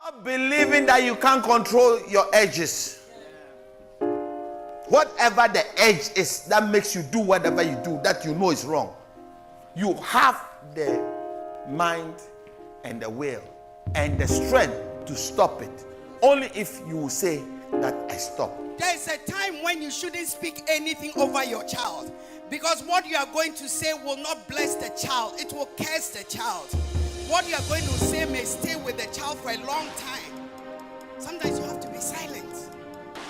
Stop believing that you can't control your edges. Whatever the edge is that makes you do whatever you do that you know is wrong, you have the mind and the will and the strength to stop it. Only if you say that I stop. There is a time when you shouldn't speak anything over your child, because what you are going to say will not bless the child, it will curse the child. What you are going to say may stay with the child for a long time. Sometimes you have to be silent.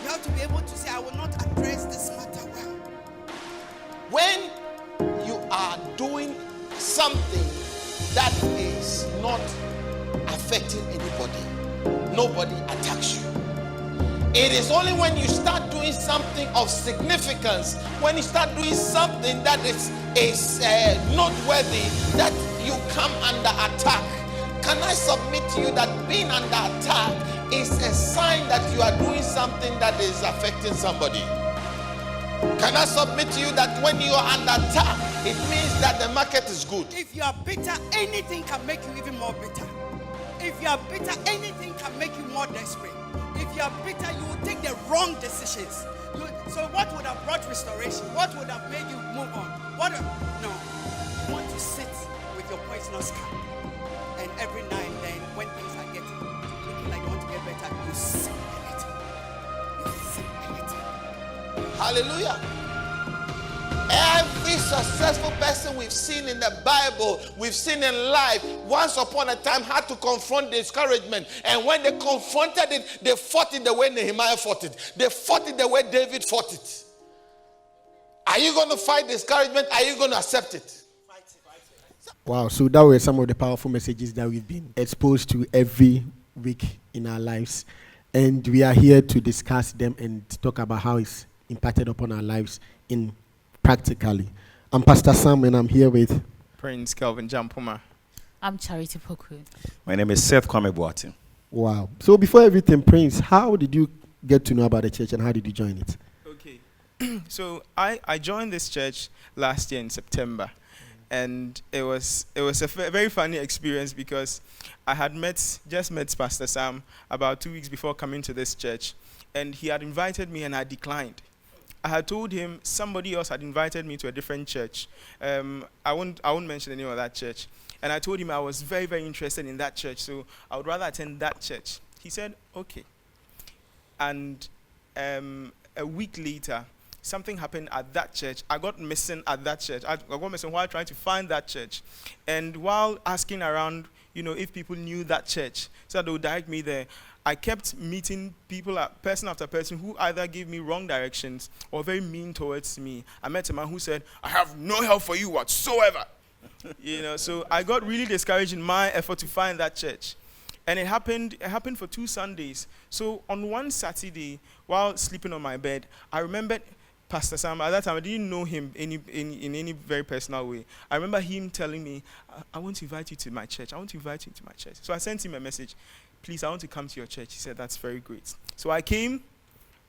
You have to be able to say, I will not address this matter well. When you are doing something that is not affecting anybody, nobody attacks you. It is only when you start doing something of significance, when you start doing something that is noteworthy, that you come under attack. Can I submit to you that being under attack is a sign that you are doing something that is affecting somebody? Can I submit to you that when you are under attack, it means that the market is good? If you are bitter, anything can make you even more bitter. If you are bitter, anything can make you more desperate. If you are bitter, you will take the wrong decisions. So what would have brought restoration? What would have made you move on? No. You want to sit with your poisonous cup. And every now and then, when things are getting looking like you want to get better, you sip a little. You sip a little. Hallelujah. Every successful person we've seen in the Bible, we've seen in life, once upon a time had to confront discouragement. And when they confronted it, they fought it the way Nehemiah fought it. They fought it the way David fought it. Are you going to fight discouragement? Are you going to accept it? Wow, so that were some of the powerful messages that we've been exposed to every week in our lives. And we are here to discuss them and talk about how it's impacted upon our lives in practically. I'm Pastor Sam and I'm here with Prince Kelvin Jampoma. I'm Charity Poku. My name is Seth Kwame Boatin. Wow. So before everything, Prince, how did you get to know about the church and how did you join it? Okay. So I joined this church last year in September. And it was a very funny experience because I had just met Pastor Sam about 2 weeks before coming to this church. And he had invited me and I declined. I had told him somebody else had invited me to a different church. I won't mention the name of that church. And I told him I was very, very interested in that church, so I would rather attend that church. He said, okay. And a week later, something happened at that church. I got missing at that church. I got missing while trying to find that church. And while asking around, if people knew that church, so that they would direct me there, I kept meeting people, person after person, who either gave me wrong directions or very mean towards me. I met a man who said, I have no help for you whatsoever. So I got really discouraged in my effort to find that church. And it happened for 2 Sundays. So on one Saturday, while sleeping on my bed, I remembered Pastor Sam. At that time, I didn't know him in any very personal way. I remember him telling me, I want to invite you to my church. I want to invite you to my church. So I sent him a message. Please, I want to come to your church. He said, that's very great. So I came,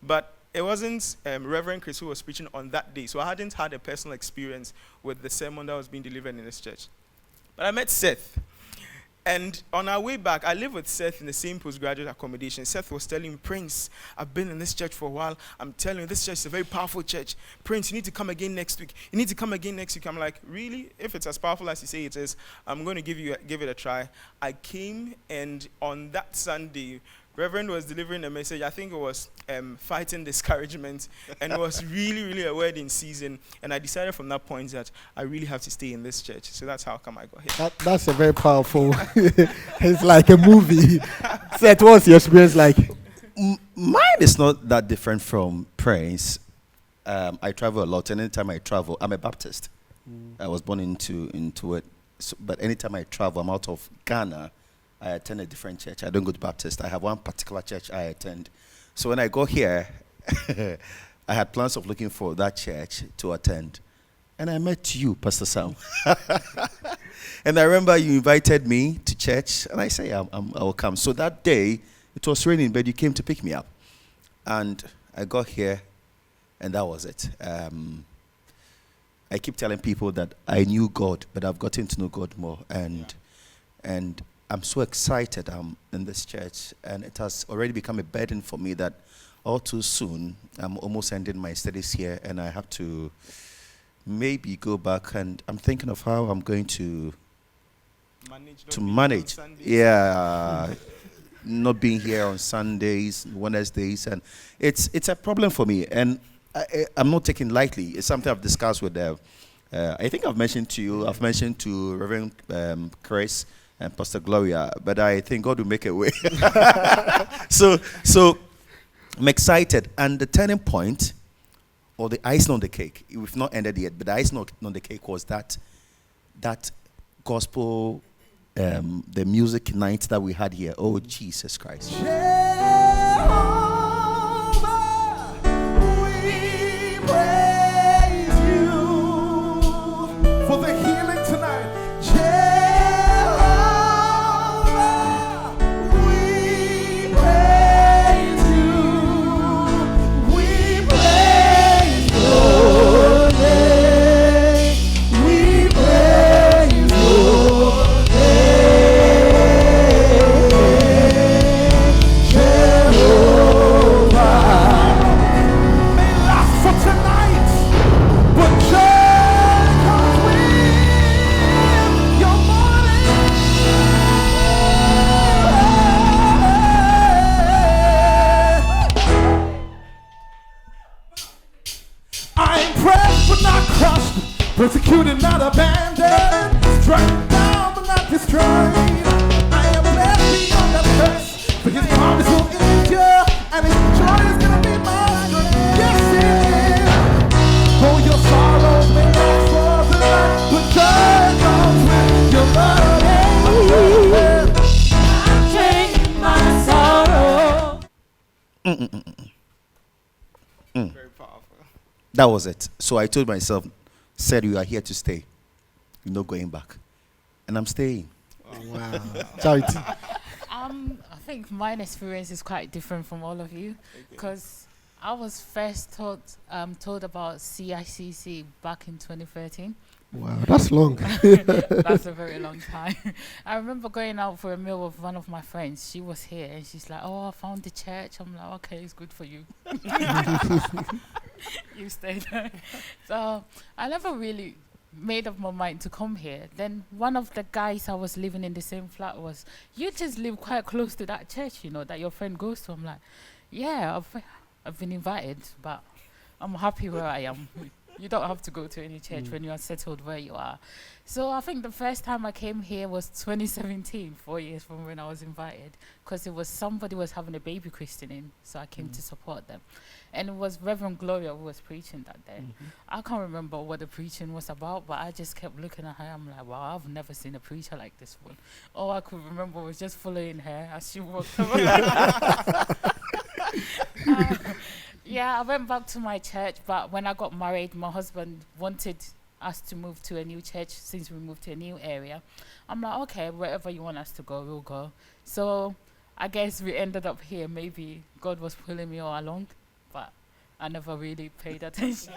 but it wasn't Reverend Chris who was preaching on that day. So I hadn't had a personal experience with the sermon that was being delivered in this church. But I met Seth. And on our way back, I lived with Seth in the same postgraduate accommodation. Seth was telling me, Prince, I've been in this church for a while. I'm telling you, this church is a very powerful church. Prince, you need to come again next week. You need to come again next week. I'm like, really? If it's as powerful as you say it is, I'm going to give it a try. I came, and on that Sunday, Reverend was delivering a message. I think it was fighting discouragement, and it was really, really a word in season. And I decided from that point that I really have to stay in this church. So that's how come I got here. That's a very powerful. It's like a movie. Seth, what's your experience like? Mine is not that different from Prince. I travel a lot, and anytime I travel, I'm a Baptist. I was born into it. So, but anytime I travel, I'm out of Ghana, I attend a different church. I don't go to Baptist. I have one particular church I attend. So when I go here, I had plans of looking for that church to attend. And I met you, Pastor Sam. And I remember you invited me to church, and I say, I will come. So that day, it was raining, but you came to pick me up. And I got here, and that was it. I keep telling people that I knew God, but I've gotten to know God more. And I'm so excited I'm in this church, and it has already become a burden for me that all too soon I'm almost ending my studies here, and I have to maybe go back, and I'm thinking of how I'm going to manage. Yeah, not being here on Sundays, Wednesdays, and it's a problem for me, and I'm not taking lightly. It's something I've discussed with I think I've mentioned to you. I've mentioned to Reverend Chris and Pastor Gloria, but I think God will make a way. So I'm excited, and the turning point, or the icing on the cake, we've not ended yet, but the icing on the cake was that gospel, the music night that we had here. Oh, Jesus Christ. Persecuted, not abandoned, struck down but not destroyed. I am blessed beyond the curse, for his promise will endure, and his joy is gonna be my strength. Yes, it is. Though your sorrows may last for the night, but joy comes with your love. I'm taking my sorrow. Very powerful. That was it. So I told myself, said you are here to stay. You're not going back. And I'm staying. Wow. Charity. I think my experience is quite different from all of you, because I was first told about CICC back in 2013. Wow, that's long. That's a very long time. I remember going out for a meal with one of my friends. She was here, and she's like, "Oh, I found the church." I'm like, "Okay, it's good for you." You stay there. So I never really made up my mind to come here. Then one of the guys I was living in the same flat was, "You just live quite close to that church, you know, that your friend goes to." I'm like, "Yeah, I've been invited, but I'm happy where I am." You don't have to go to any church when you are settled where you are. So I think the first time I came here was 2017, 4 years from when I was invited, because it was somebody was having a baby christening, so I came to support them. And it was Reverend Gloria who was preaching that day. I can't remember what the preaching was about, but I just kept looking at her. I'm like, wow, I've never seen a preacher like this one. All I could remember was just following her as she walked around. Yeah, I went back to my church, but when I got married, my husband wanted us to move to a new church since we moved to a new area. I'm like, okay, wherever you want us to go, we'll go. So I guess we ended up here. Maybe God was pulling me all along, but I never really paid attention.